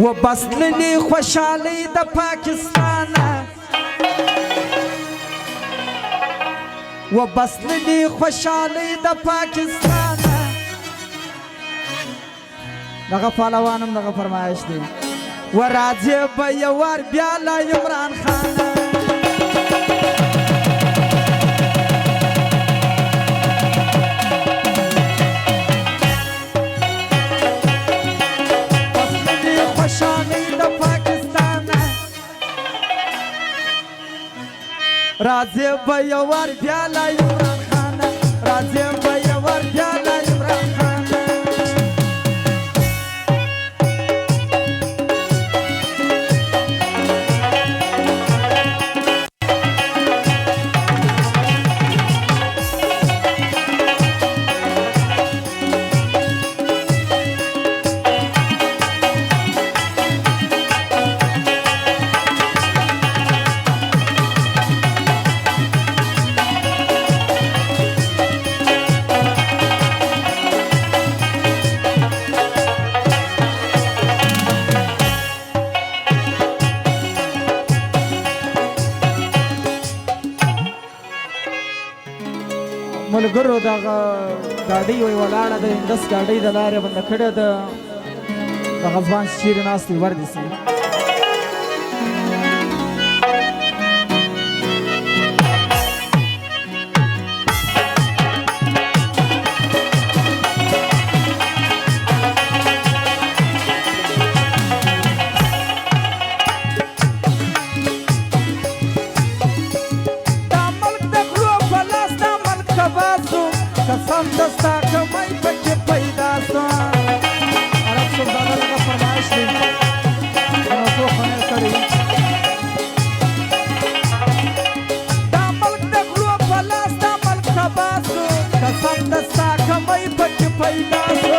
و بسللی خوشحالی د پاکستان و بسللی خوشحالی د پاکستان دغه پهلوانم دغه فرمایش دی و راځي به یوار بیا له عمران خان راځي به یوار بیا له عمران خان راځي به یوار بیا له عمران خان ملګرو دغه ګاډۍ وی ولاړه د اندس ګاډۍ د لارې بنده کړې ده د غزوان چیرې ناست وي ور دې سي قسم دستا کمای پکې پیدا سو عرب سلطان لگا فرمایش دی نو تو خونه کړی دا ملک د خلو پلاس دا ملک تباسو قسم دستا کمای پکې پیدا سو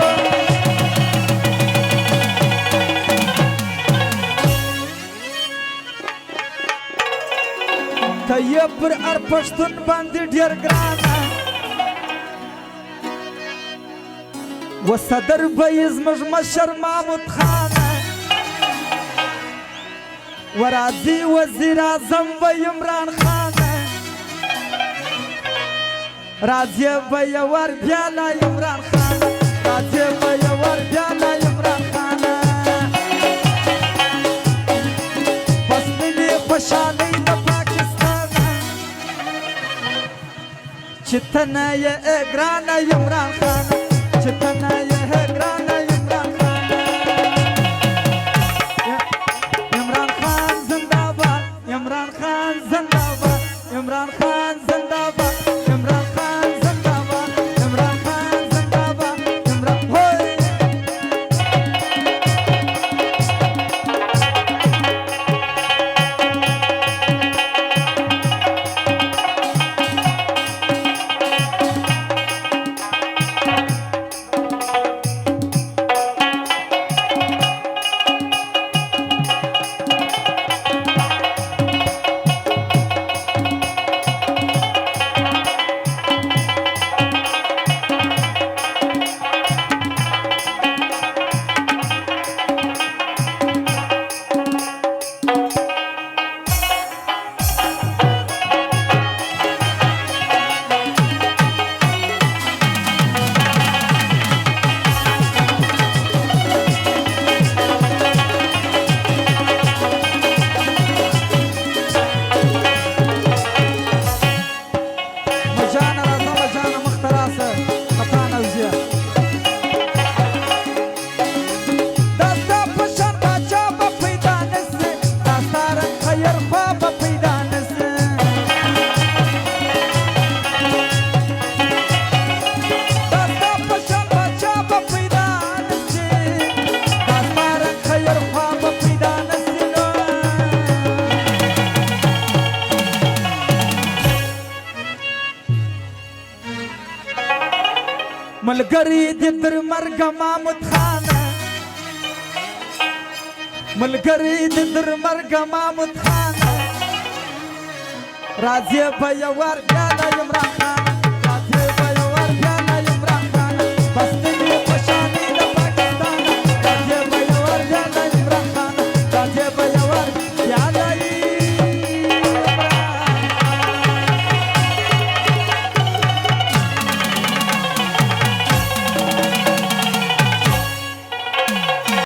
ته یې پر ار پښتون باندې ډیر ګران و صدر بیز مشمشر محمود خان و راضی وزیر اعظم و عمران خان راضی و یوار بیا له عمران خان راضی و یوار بیا له عمران خان بس ملي خوشحالی د پاکستان چې ته نه یې ګرانه عمران خان چتنا یہ گرانا عمران خان عمران خان زندہ باد عمران خان زندہ باد عمران خان زندہ باد عمران خان زندہ باد عمران خان زندہ باد عمران ہوئے ملګری د تر مرګ محمود خان ملګری د تر مرګ محمود خان راځي په یوار